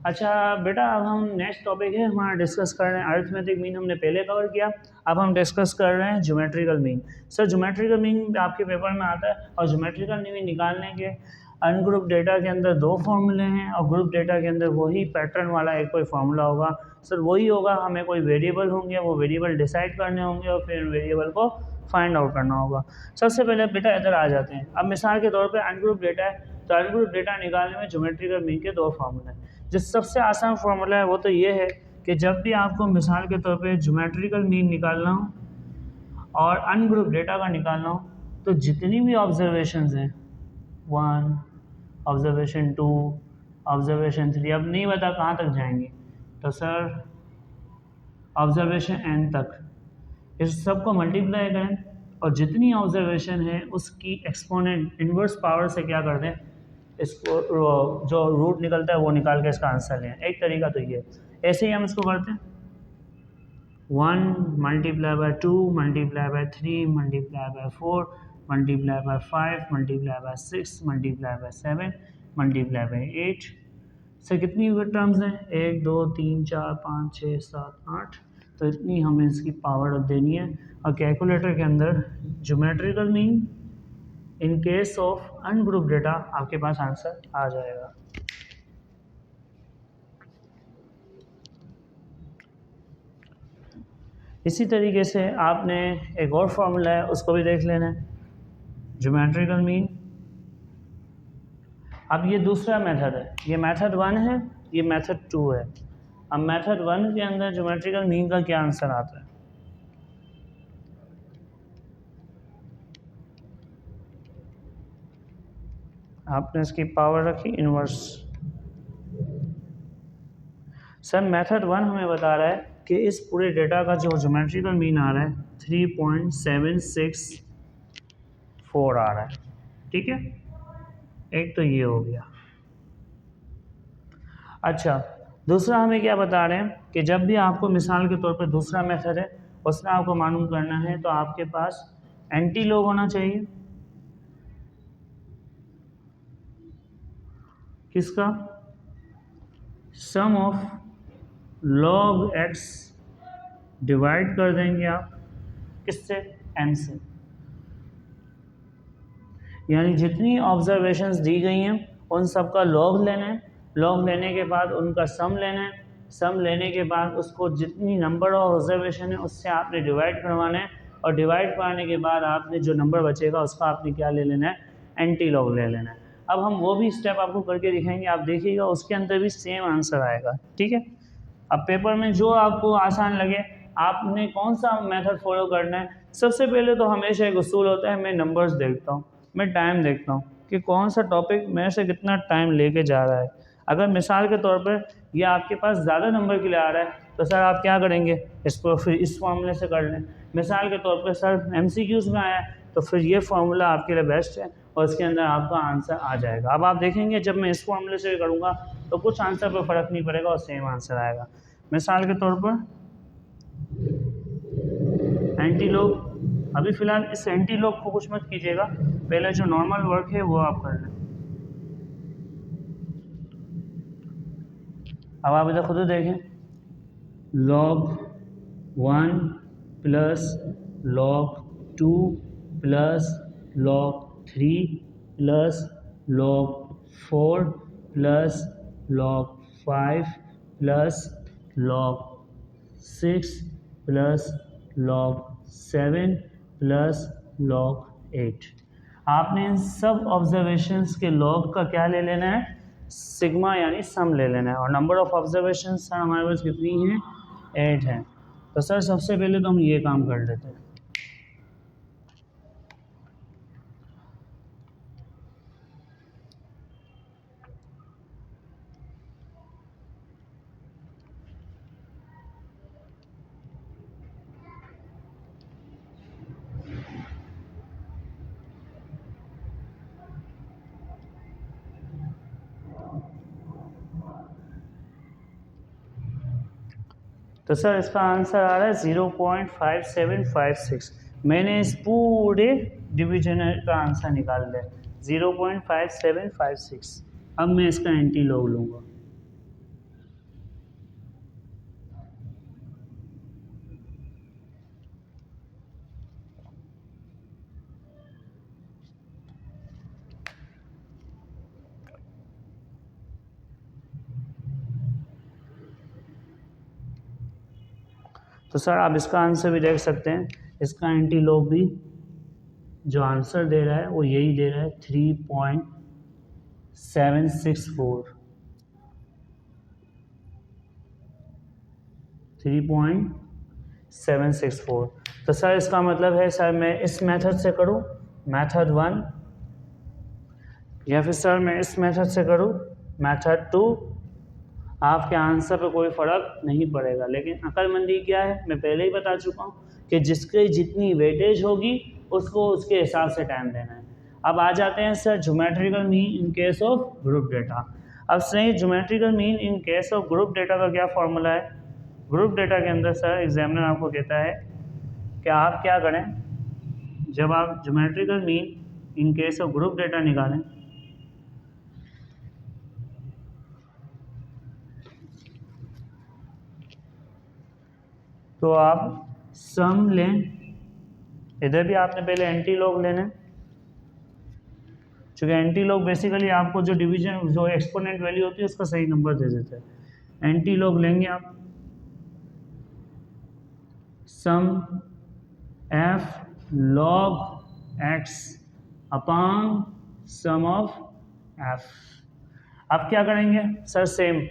अच्छा बेटा, अब हम नेक्स्ट टॉपिक है हमारा डिस्कस कर रहे हैं। अरिथमेटिक मीन हमने पहले कवर किया, अब हम डिस्कस कर रहे हैं geometrical mean. Sir geometrical mean आपके पेपर में आता है, और ज्योमेट्रिकल मीन निकालने के अनग्रुप डेटा के अंदर दो फॉर्मूले हैं, और ग्रुप डेटा के अंदर वही पैटर्न वाला एक कोई फार्मूला होगा। सर वही होगा, हमें कोई वेरिएबल होंगे, वो वेरिएबल डिसाइड करने होंगे और फिर वेरिएबल को फाइंड आउट करना होगा। सबसे पहले बेटा इधर आ जाते हैं। अब मिसाल के तौर पे अनग्रुप डेटा है, तो अनग्रुप डेटा निकालने में ज्योमेट्रिकल मीन के दो फार्मूले हैं। जो सबसे आसान फार्मूला है वो तो ये है कि जब भी आपको मिसाल के तौर पे ज्योमेट्रिकल मीन निकालना हो और अनग्रुप डेटा का निकालना हो, तो जितनी भी ऑब्जर्वेशंस हैं, 1 ऑब्जर्वेशन 2 ऑब्जर्वेशन 3, अब नहीं पता कहाँ तक जाएंगे, तो सर ऑब्जर्वेशन n तक इस सब को मल्टीप्लाई करें और जितनी ऑब्जर्वेशन है उसकी एक्सपोनेंट इन्वर्स पावर से क्या कर दें, इसको जो रूट निकलता है वो निकाल के इसका आंसर लें। एक तरीका तो ये, ऐसे ही हम इसको करते हैं 1 multiply by 2 multiply by 3 multiply by 4 multiply by 5 multiply by 6 multiply by 7 multiply by 8। Sir कितनी टर्म्स हैं, 1 2 3 4 5 6 7 8, तो इतनी हमें इसकी पावर देनी है। और कैलकुलेटर के अंदर geometrical mean in case of ungroup data आपके पास आंसर आ जाएगा। इसी तरीके से आपने एक और फॉर्मूला है, उसको भी देख लेना है, ज्योमेट्रिकल मीन। अब ये दूसरा मेथड है, ये मेथड 1 है, ये मेथड 2 है। अब मेथड 1 के अंदर ज्योमेट्रिकल मीन का क्या आंसर आता है, आपने इसकी पावर रखी इनवर्स। सर मेथड 1 हमें बता रहा है कि इस पूरे डेटा का जो ज्योमेट्रिकल मीन आ रहा है 3.764 आ रहा है, ठीक है। एक तो ये हो गया। अच्छा, दूसरा हमें क्या बता रहे हैं कि जब भी आपको मिसाल के तौर पर दूसरा मेथड है उसमें आपको मालूम करना है, तो आपके पास एंटी लॉग होना चाहिए। किसका, सम ऑफ log x डिवाइड कर देंगे आप किससे, n से। यानी जितनी ऑब्जर्वेशंस दी गई हैं उन सब का लॉग लेना है, लॉग लेने के बाद उनका सम लेना है, सम लेने के बाद उसको जितनी नंबर ऑफ ऑब्जर्वेशन है उससे आपने डिवाइड करवाना है, और डिवाइड करवाने के बाद आपने जो नंबर बचेगा उसका आपने क्या ले लेना है, एंटी लॉग ले लेना है। अब हम वो भी स्टेप आपको करके दिखाएंगे, आप देखिएगा उसके अंदर भी सेम आंसर आएगा, ठीक है। अब पेपर में जो आपको आसान लगे आपने कौन सा मेथड फॉलो करना है। सबसे पहले तो हमेशा एक उसूल होता है, मैं नंबर्स देखता हूँ, मैं टाइम देखता हूँ कि कौन सा टॉपिक मेरे से कितना टाइम लेके जा रहा है। अगर मिसाल के तौर पर ये आपके पास ज़्यादा नंबर के लिए आ रहा है, तो सर आप क्या करेंगे, इसको फिर इस फॉर्मूले से कर लें। मिसाल के तौर पर सर MCQs में आया है, तो फिर ये फार्मूला आपके लिए बेस्ट है और इसके अंदर आपका आंसर आ जाएगा। अब आप देखेंगे जब मैं इस फॉर्मूले से करूँगा तो कुछ आंसर पर फ़र्क नहीं पड़ेगा और सेम आंसर आएगा। मिसाल के तौर पर एंटी लॉग, अभी फ़िलहाल इस एंटी लॉग को कुछ मत कीजिएगा, पहले जो नॉर्मल वर्क है वो आप कर लें। अब आप इधर खुद देखें, log 1 plus log 2 plus log 3 plus log 4 plus log 5 plus log 6 plus log 7 plus log 8। आपने इन सब ऑब्जर्वेशंस के लॉग का क्या ले लेना है, सिग्मा यानी सम ले लेना है। और नंबर ऑफ ऑब्जर्वेशन सर हमारे पास कितनी है, 8 है। तो सर सबसे पहले तो हम ये काम कर लेते हैं। तो सर इसका आंसर आ रहा है 0.5756। मैंने इस पूरे डिवीजन का आंसर निकाल लिया 0.5756। अब मैं इसका एंटी लॉग लूँगा। तो सर आप इसका आंसर भी देख सकते हैं, इसका एंटीलोग भी जो आंसर दे रहा है वो यही दे रहा है 3.764। 3.764। तो सर इसका मतलब है सर मैं इस मेथड से करूं, मेथड 1, या फिर सर मैं इस मेथड से करूं, मेथड 2, आपके आंसर पे कोई फ़र्क नहीं पड़ेगा। लेकिन अक्लमंदी क्या है, मैं पहले ही बता चुका हूँ कि जिसके जितनी वेटेज होगी उसको उसके हिसाब से टाइम देना है। अब आ जाते हैं sir geometrical mean in case of group data. अब सही geometrical mean in case of group data का क्या फॉर्मूला है? ग्रुप डेटा के अंदर सर एग्जामिनर आपको कहता है कि आप क्या करें, जब आप geometrical mean in case of group data निकालें तो आप सम लें, इधर भी आपने पहले एंटी लॉग लेना है, क्योंकि एंटी लॉग बेसिकली आपको जो डिवीजन जो एक्सपोनेंट वैल्यू होती है उसका सही नंबर दे देता है। एंटी लॉग लेंगे आप, sum F log X upon sum of F. अब क्या करेंगे सर, सेम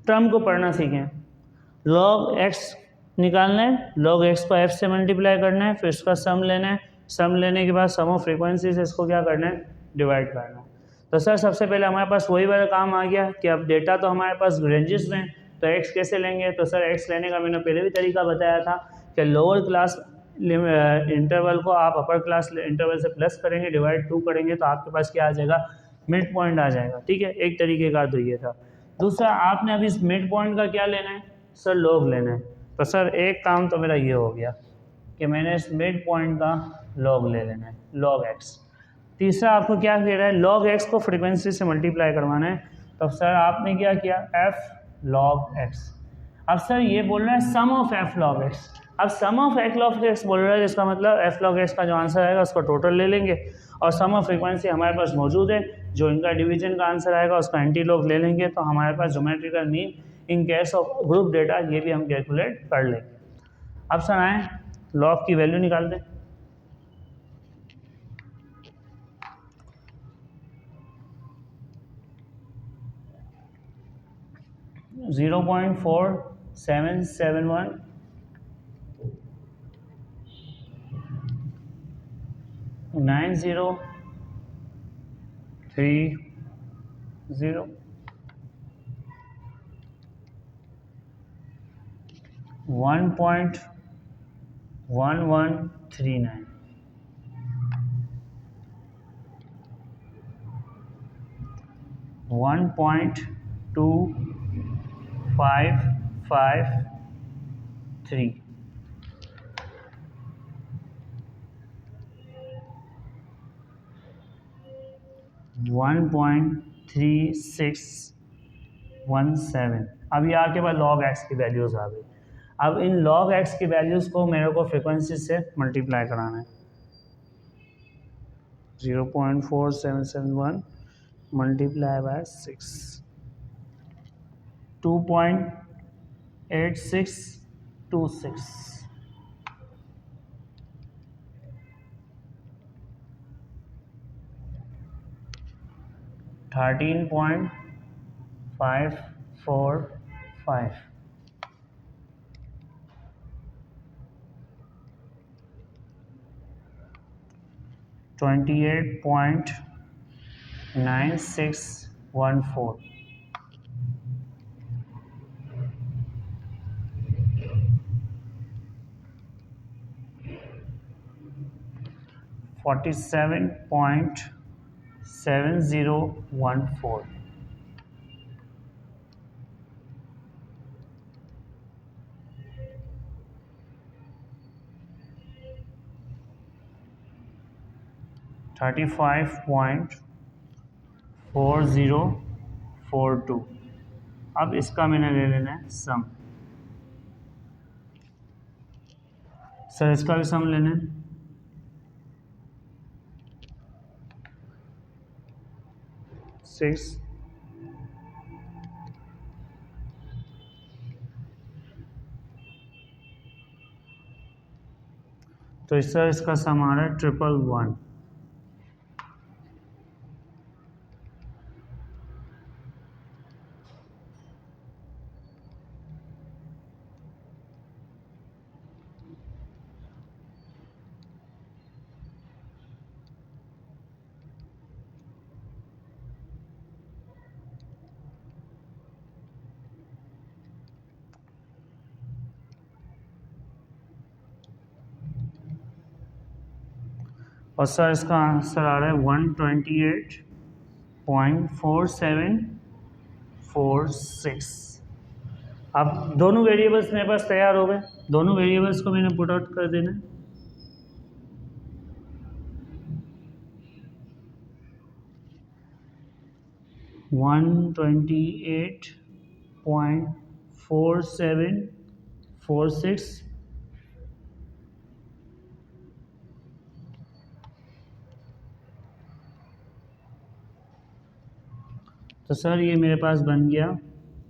टर्म को पढ़ना सीखें। लॉग एक्स निकालना है, लॉग एक्स को एफ से मल्टीप्लाई करना है, फिर इसका सम लेना है, सम लेने के बाद सम ऑफ फ्रीक्वेंसी से इसको क्या करना है, डिवाइड करना है। तो सर सबसे पहले हमारे पास वही वाला काम आ गया कि अब डेटा तो हमारे पास रेंजेस में, तो एक्स कैसे लेंगे? तो सर एक्स लेने का मैंने पहले भी तरीका बताया था कि लोअर क्लास इंटरवल को आप अपर क्लास इंटरवल से प्लस करेंगे, डिवाइड 2 करेंगे, तो आपके पास क्या आ जाएगा, मिड पॉइंट आ जाएगा। ठीक है, एक तरीके का तो ये था। दूसरा आपने अभी इस मिड पॉइंट का क्या लेना है सर, लॉग लेना है। तो सर एक काम तो मेरा ये हो गया कि मैंने इस मिड पॉइंट का लॉग ले लेना है, लॉग एक्स। तीसरा आपको क्या कह रहा है, लॉग एक्स को फ्रीक्वेंसी से मल्टीप्लाई करवाना है। तो सर आपने क्या किया, एफ लॉग एक्स। अब सर ये बोल रहा है सम ऑफ एफ लॉग एक्स। अब सम ऑफ एफ लॉग एक्स बोल रहा है, इसका मतलब एफ लॉग एक्स का जो आंसर आएगा उसका टोटल ले लेंगे, और सम ऑफ फ्रीक्वेंसी हमारे पास मौजूद है, जो इनका डिवीजन का आंसर आएगा उसका एंटी लॉग ले लेंगे, तो हमारे पास geometrical mean in case of group data ये भी हम कैलकुलेट कर लेंगे। अब सर आए लॉग की वैल्यू निकाल दें। ज़ीरो 0.4771 9030 1.1139 1.2553 1.3617। अब ये आपके पास लॉग एक्स की वैल्यूज़ आ गई। अब इन लॉग एक्स की वैल्यूज़ को मेरे को फ्रिक्वेंसी से मल्टीप्लाई कराना है। 0.4771 मल्टीप्लाई बाय 6, 2.8626, 13.545, 28.9614, 47.7014, 35.4042। अब इसका मैंने ले लेना है सम। सर इसका भी सम लेना है। सिक्स तो सर इसका सम आ रहा है 111। और सर इसका आंसर आ रहा है 128.4746। अब दोनों वेरिएबल्स मेरे पास तैयार हो गए, दोनों वेरिएबल्स को मैंने पुट आउट कर देना। वन 128.4746 तो सर ये मेरे पास बन गया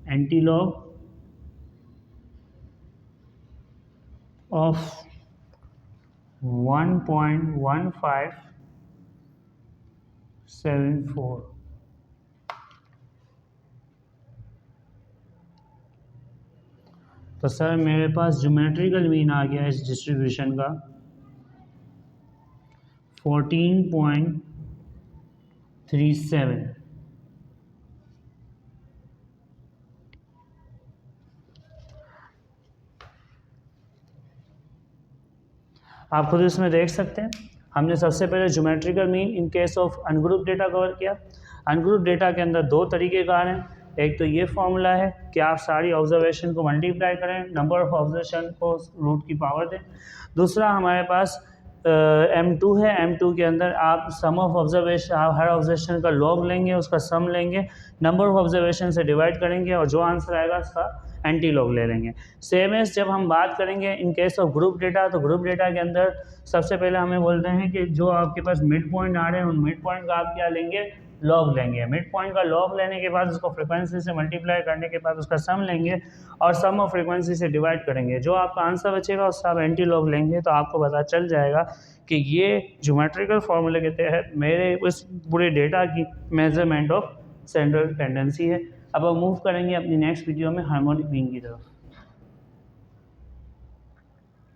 एंटीलॉग ऑफ 1.1574। तो सर मेरे पास ज्योमेट्रिकल मीन आ गया इस डिस्ट्रीब्यूशन का 14.37। आप खुद इसमें देख सकते हैं, हमने सबसे पहले geometrical mean in case of ungroup data cover किया। अनग्रुप डेटा के अंदर दो तरीक़ेकार हैं, एक तो ये फॉर्मूला है कि आप सारी ऑब्जर्वेशन को मल्टीप्लाई करें, नंबर ऑफ ऑब्जर्वेशन को रूट की पावर दें। दूसरा हमारे पास M2 है, M2 के अंदर आप सम ऑफ ऑब्जर्वेशन, आप हर ऑब्जर्वेशन का लॉग लेंगे, उसका सम लेंगे, नंबर ऑफ ऑब्जर्वेशन से डिवाइड करेंगे और जो आंसर आएगा उसका एंटी लॉग ले लेंगे। सेम एज जब हम बात करेंगे इन केस ऑफ ग्रुप डेटा, तो ग्रुप डेटा के अंदर सबसे पहले हमें बोलते हैं कि जो आपके पास मिड पॉइंट आ रहे हैं उन मिड पॉइंट का आप क्या लेंगे, लॉग लेंगे। मिड पॉइंट का लॉग लेने के बाद उसको फ्रीक्वेंसी से मल्टीप्लाई करने के बाद उसका सम लेंगे और सम ऑफ फ्रीक्वेंसी से डिवाइड करेंगे। जो आपका आंसर बचेगा उससे आप एंटी लॉग लेंगे, तो आपको पता चल जाएगा कि ये ज्योमेट्रिकल फॉर्मूले के तहत मेरे उस पूरे डेटा की मेजरमेंट ऑफ सेंट्रल टेंडेंसी है। अब हम मूव करेंगे अपनी नेक्स्ट वीडियो में हार्मोनिक मीन की तरफ।